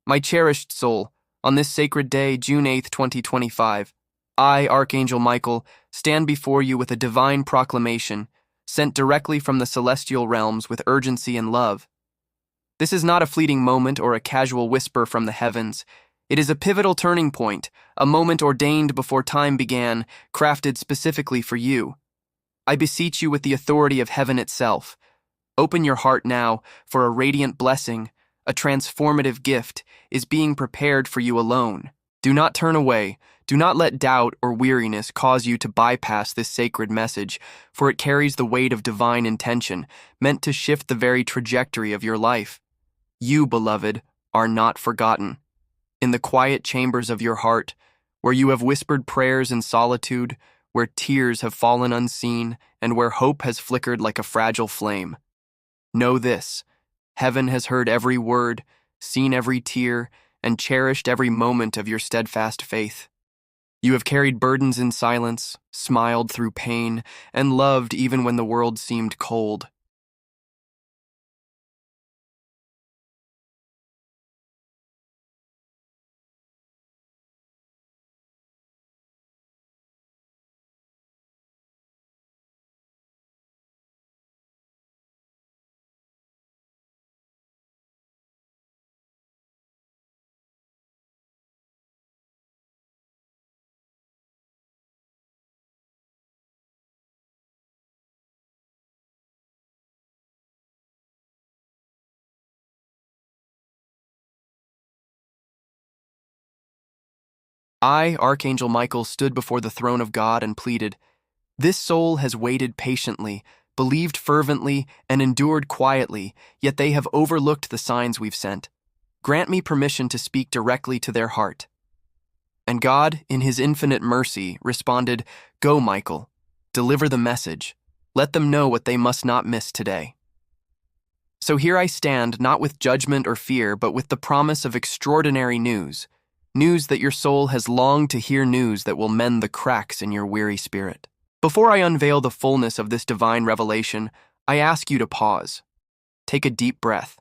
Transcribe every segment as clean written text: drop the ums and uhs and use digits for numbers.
My cherished soul, on this sacred day, June 8th, 2025, I, Archangel Michael, stand before you with a divine proclamation, sent directly from the celestial realms with urgency and love. This is not a fleeting moment or a casual whisper from the heavens. It is a pivotal turning point, a moment ordained before time began, crafted specifically for you. I beseech you with the authority of heaven itself. Open your heart now, for a radiant blessing, a transformative gift, is being prepared for you alone. Do not turn away. Do not let doubt or weariness cause you to bypass this sacred message, for it carries the weight of divine intention, meant to shift the very trajectory of your life. You, beloved, are not forgotten. In the quiet chambers of your heart, where you have whispered prayers in solitude, where tears have fallen unseen, and where hope has flickered like a fragile flame, know this: heaven has heard every word, seen every tear, and cherished every moment of your steadfast faith. You have carried burdens in silence, smiled through pain, and loved even when the world seemed cold. I, Archangel Michael, stood before the throne of God and pleaded, "This soul has waited patiently, believed fervently, and endured quietly, yet they have overlooked the signs we've sent. Grant me permission to speak directly to their heart." And God, in his infinite mercy, responded, "Go, Michael. Deliver the message. Let them know what they must not miss today." So here I stand, not with judgment or fear, but with the promise of extraordinary news. News that your soul has longed to hear, news that will mend the cracks in your weary spirit. Before I unveil the fullness of this divine revelation, I ask you to pause. Take a deep breath.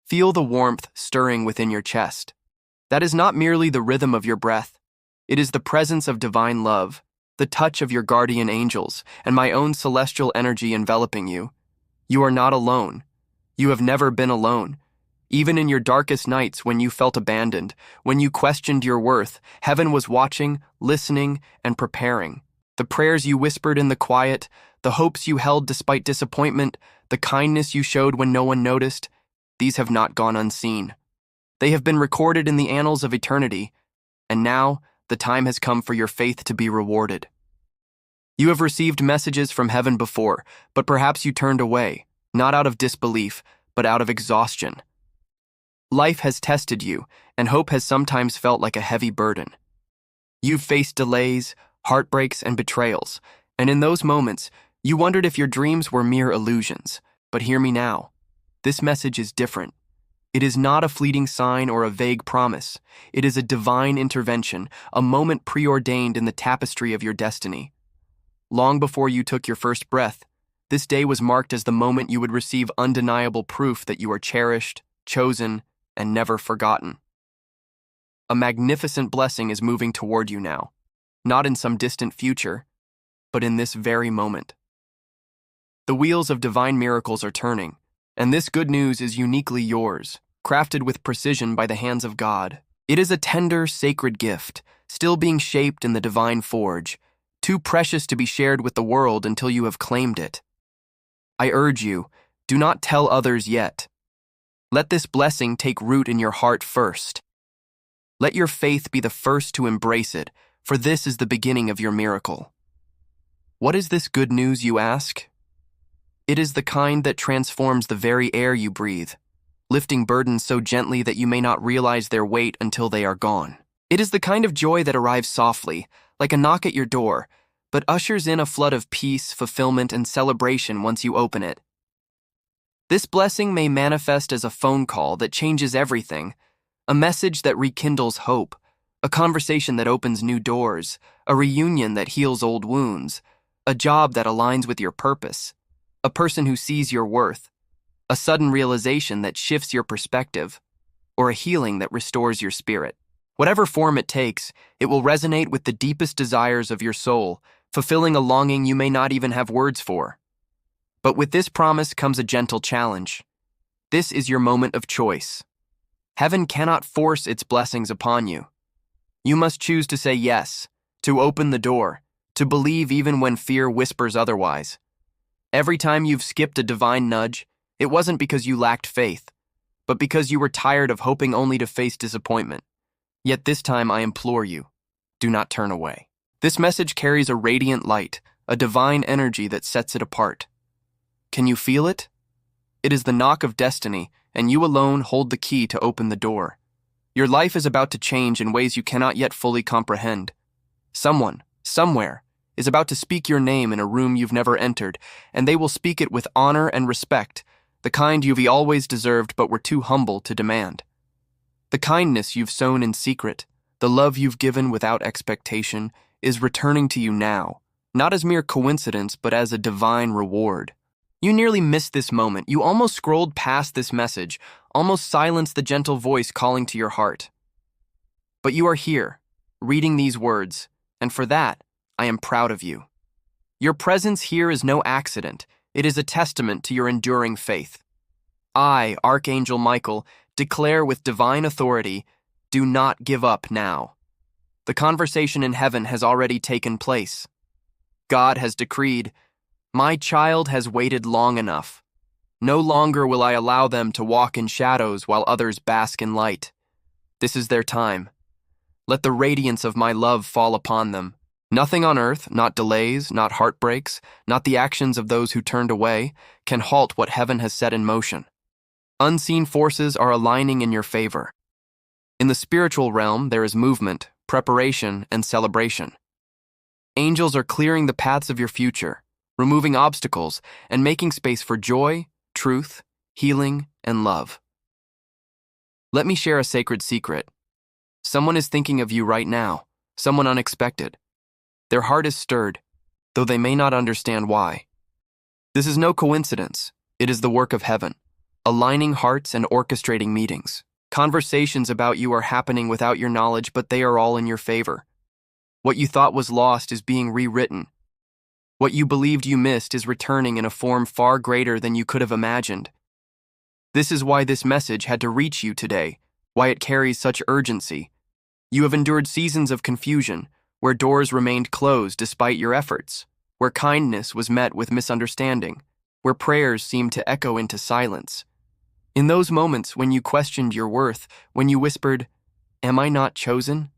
Feel the warmth stirring within your chest. That is not merely the rhythm of your breath. It is the presence of divine love, the touch of your guardian angels, and my own celestial energy enveloping you. You are not alone. You have never been alone. Even in your darkest nights, when you felt abandoned, when you questioned your worth, heaven was watching, listening, and preparing. The prayers you whispered in the quiet, the hopes you held despite disappointment, the kindness you showed when no one noticed, these have not gone unseen. They have been recorded in the annals of eternity, and now the time has come for your faith to be rewarded. You have received messages from heaven before, but perhaps you turned away, not out of disbelief, but out of exhaustion. Life has tested you, and hope has sometimes felt like a heavy burden. You've faced delays, heartbreaks, and betrayals, and in those moments, you wondered if your dreams were mere illusions. But hear me now. This message is different. It is not a fleeting sign or a vague promise. It is a divine intervention, a moment preordained in the tapestry of your destiny. Long before you took your first breath, this day was marked as the moment you would receive undeniable proof that you are cherished, chosen, and never forgotten. A magnificent blessing is moving toward you now, not in some distant future, but in this very moment. The wheels of divine miracles are turning, and this good news is uniquely yours, crafted with precision by the hands of God. It is a tender, sacred gift, still being shaped in the divine forge, too precious to be shared with the world until you have claimed it. I urge you, do not tell others yet. Let this blessing take root in your heart first. Let your faith be the first to embrace it, for this is the beginning of your miracle. What is this good news, you ask? It is the kind that transforms the very air you breathe, lifting burdens so gently that you may not realize their weight until they are gone. It is the kind of joy that arrives softly, like a knock at your door, but ushers in a flood of peace, fulfillment, and celebration once you open it. This blessing may manifest as a phone call that changes everything, a message that rekindles hope, a conversation that opens new doors, a reunion that heals old wounds, a job that aligns with your purpose, a person who sees your worth, a sudden realization that shifts your perspective. or a healing that restores your spirit. Whatever form it takes, it will resonate with the deepest desires of your soul, fulfilling a longing you may not even have words for. But with this promise comes a gentle challenge. This is your moment of choice. Heaven cannot force its blessings upon you. You must choose to say yes, to open the door, to believe even when fear whispers otherwise. Every time you've skipped a divine nudge, it wasn't because you lacked faith, but because you were tired of hoping only to face disappointment. Yet this time I implore you, do not turn away. This message carries a radiant light, a divine energy that sets it apart. Can you feel it? It is the knock of destiny, and you alone hold the key to open the door. Your life is about to change in ways you cannot yet fully comprehend. Someone, somewhere, is about to speak your name in a room you've never entered, and they will speak it with honor and respect, the kind you've always deserved but were too humble to demand. The kindness you've sown in secret, the love you've given without expectation, is returning to you now, not as mere coincidence but as a divine reward. You nearly missed this moment. You almost scrolled past this message, almost silenced the gentle voice calling to your heart. But you are here, reading these words, and for that, I am proud of you. Your presence here is no accident. It is a testament to your enduring faith. I, Archangel Michael, declare with divine authority, do not give up now. The conversation in heaven has already taken place. God has decreed, my child has waited long enough. No longer will I allow them to walk in shadows while others bask in light. This is their time. Let the radiance of my love fall upon them. Nothing on earth, not delays, not heartbreaks, not the actions of those who turned away, can halt what heaven has set in motion. Unseen forces are aligning in your favor. In the spiritual realm, there is movement, preparation, and celebration. Angels are clearing the paths of your future, removing obstacles, and making space for joy, truth, healing, and love. Let me share a sacred secret. Someone is thinking of you right now, someone unexpected. Their heart is stirred, though they may not understand why. This is no coincidence. It is the work of heaven, aligning hearts and orchestrating meetings. Conversations about you are happening without your knowledge, but they are all in your favor. What you thought was lost is being rewritten. What you believed you missed is returning in a form far greater than you could have imagined. This is why this message had to reach you today, why it carries such urgency. You have endured seasons of confusion, where doors remained closed despite your efforts, where kindness was met with misunderstanding, where prayers seemed to echo into silence. In those moments when you questioned your worth, when you whispered, "Am I not chosen?"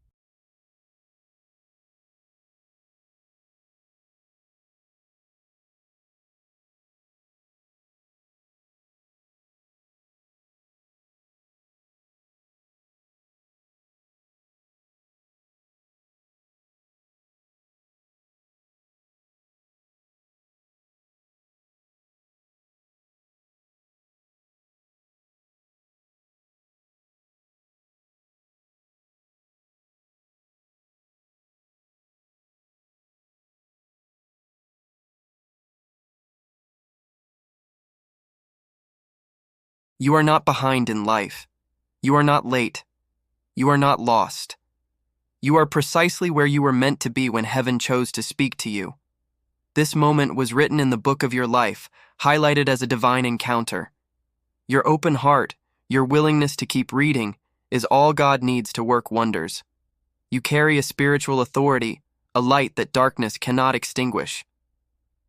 You are not behind in life. You are not late. You are not lost. You are precisely where you were meant to be when heaven chose to speak to you. This moment was written in the book of your life, highlighted as a divine encounter. Your open heart, your willingness to keep reading, is all God needs to work wonders. You carry a spiritual authority, a light that darkness cannot extinguish.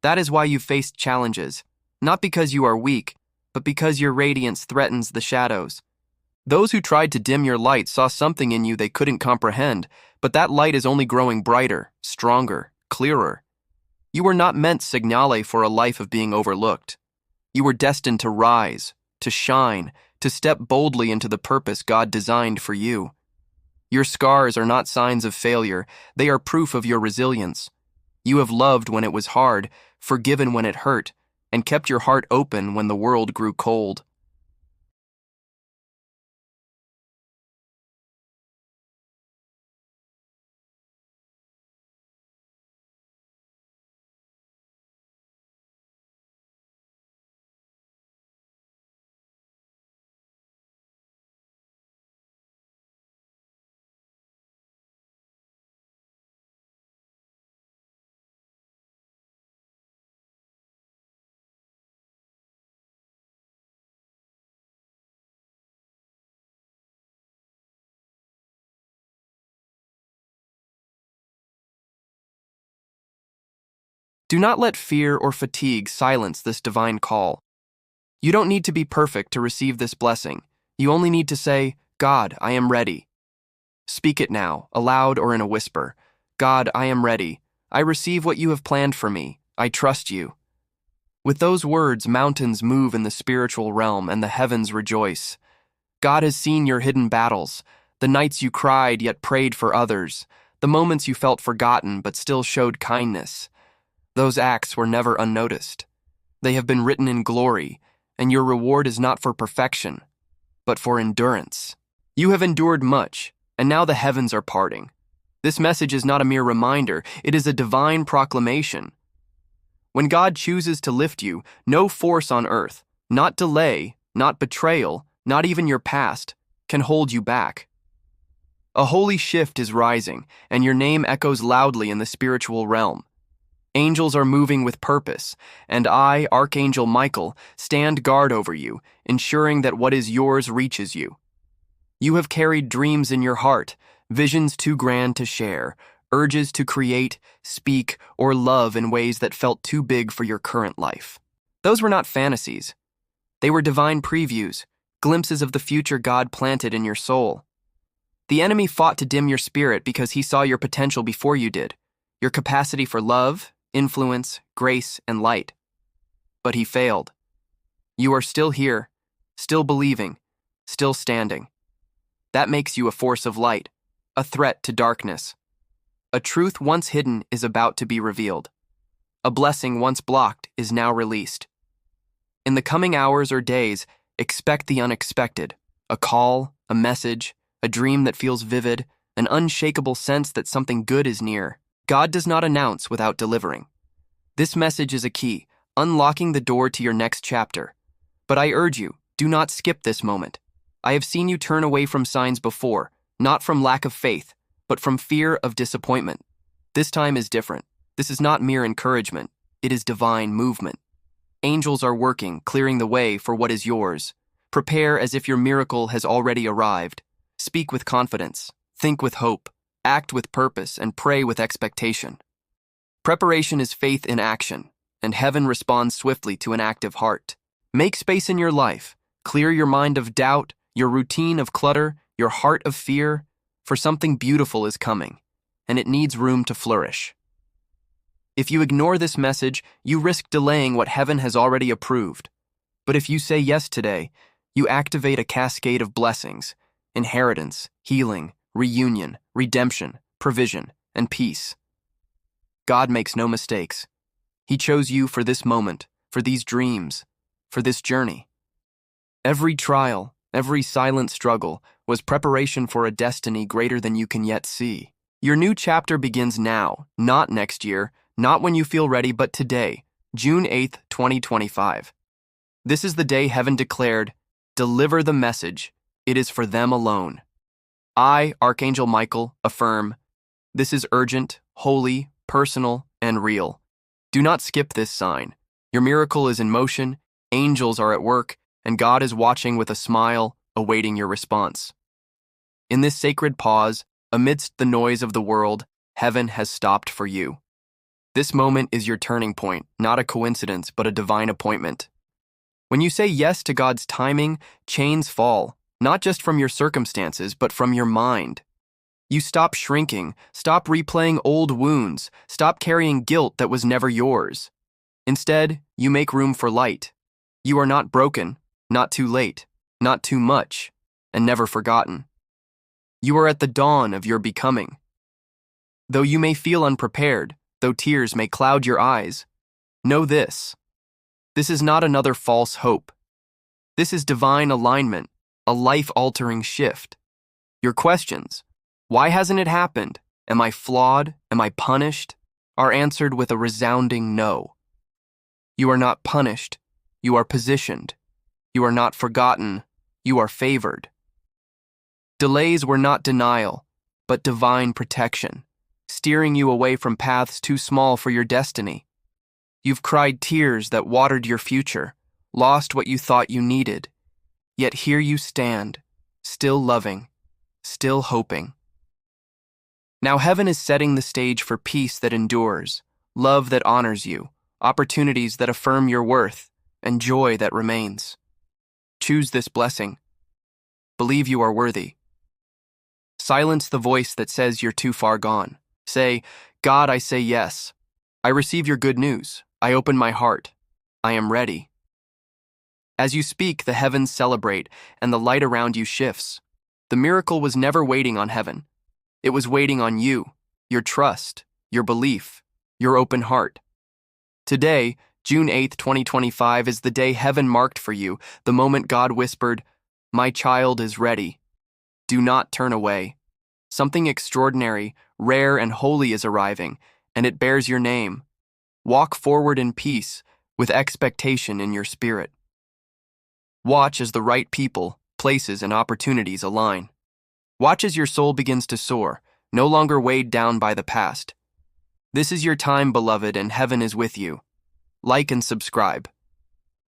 That is why you faced challenges, not because you are weak, but because your radiance threatens the shadows. Those who tried to dim your light saw something in you they couldn't comprehend, but that light is only growing brighter, stronger, clearer. You were not meant signale for a life of being overlooked. You were destined to rise, to shine, to step boldly into the purpose God designed for you. Your scars are not signs of failure, they are proof of your resilience. You have loved when it was hard, forgiven when it hurt, and kept your heart open when the world grew cold. Do not let fear or fatigue silence this divine call. You don't need to be perfect to receive this blessing. You only need to say, God, I am ready. Speak it now, aloud or in a whisper. God, I am ready. I receive what you have planned for me. I trust you. With those words, mountains move in the spiritual realm and the heavens rejoice. God has seen your hidden battles, the nights you cried yet prayed for others, the moments you felt forgotten but still showed kindness. Those acts were never unnoticed. They have been written in glory, and your reward is not for perfection, but for endurance. You have endured much, and now the heavens are parting. This message is not a mere reminder, it is a divine proclamation. When God chooses to lift you, no force on earth, not delay, not betrayal, not even your past, can hold you back. A holy shift is rising, and your name echoes loudly in the spiritual realm. Angels are moving with purpose, and I, Archangel Michael, stand guard over you, ensuring that what is yours reaches you. You have carried dreams in your heart, visions too grand to share, urges to create, speak, or love in ways that felt too big for your current life. Those were not fantasies. They were divine previews, glimpses of the future God planted in your soul. The enemy fought to dim your spirit because he saw your potential before you did, your capacity for love, influence, grace, and light. But he failed. You are still here, still believing, still standing. That makes you a force of light, a threat to darkness. A truth once hidden is about to be revealed. A blessing once blocked is now released. In the coming hours or days, expect the unexpected, a call, a message, a dream that feels vivid, an unshakable sense that something good is near. God does not announce without delivering. This message is a key, unlocking the door to your next chapter. But I urge you, do not skip this moment. I have seen you turn away from signs before, not from lack of faith, but from fear of disappointment. This time is different. This is not mere encouragement. It is divine movement. Angels are working, clearing the way for what is yours. Prepare as if your miracle has already arrived. Speak with confidence. Think with hope. Act with purpose and pray with expectation. Preparation is faith in action, and heaven responds swiftly to an active heart. Make space in your life. Clear your mind of doubt, your routine of clutter, your heart of fear, for something beautiful is coming, and it needs room to flourish. If you ignore this message, you risk delaying what heaven has already approved. But if you say yes today, you activate a cascade of blessings, inheritance, healing, reunion, redemption, provision, and peace. God makes no mistakes. He chose you for this moment, for these dreams, for this journey. Every trial, every silent struggle was preparation for a destiny greater than you can yet see. Your new chapter begins now, not next year, not when you feel ready, but today, June 8th, 2025. This is the day heaven declared, deliver the message. It is for them alone. I, Archangel Michael, affirm, this is urgent, holy, personal, and real. Do not skip this sign. Your miracle is in motion, angels are at work, and God is watching with a smile, awaiting your response. In this sacred pause, amidst the noise of the world, heaven has stopped for you. This moment is your turning point, not a coincidence, but a divine appointment. When you say yes to God's timing, chains fall, not just from your circumstances, but from your mind. You stop shrinking, stop replaying old wounds, stop carrying guilt that was never yours. Instead, you make room for light. You are not broken, not too late, not too much, and never forgotten. You are at the dawn of your becoming. Though you may feel unprepared, though tears may cloud your eyes, know this. This is not another false hope. This is divine alignment, a life-altering shift. Your questions, why hasn't it happened? Am I flawed? Am I punished? Are answered with a resounding no. You are not punished. You are positioned. You are not forgotten. You are favored. Delays were not denial, but divine protection, steering you away from paths too small for your destiny. You've cried tears that watered your future, lost what you thought you needed. Yet here you stand, still loving, still hoping. Now heaven is setting the stage for peace that endures, love that honors you, opportunities that affirm your worth, and joy that remains. Choose this blessing. Believe you are worthy. Silence the voice that says you're too far gone. Say, God, I say yes. I receive your good news. I open my heart. I am ready. As you speak, the heavens celebrate, and the light around you shifts. The miracle was never waiting on heaven. It was waiting on you, your trust, your belief, your open heart. Today, June 8th, 2025, is the day heaven marked for you, the moment God whispered, "My child is ready. Do not turn away. Something extraordinary, rare, and holy is arriving, and it bears your name. Walk forward in peace, with expectation in your spirit. Watch as the right people, places, and opportunities align. Watch as your soul begins to soar, no longer weighed down by the past. This is your time, beloved, and heaven is with you. Like and subscribe.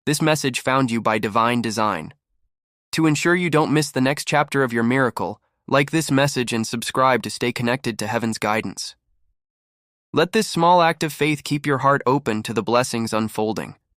This message found you by divine design. To ensure you don't miss the next chapter of your miracle, like this message and subscribe to stay connected to heaven's guidance. Let this small act of faith keep your heart open to the blessings unfolding.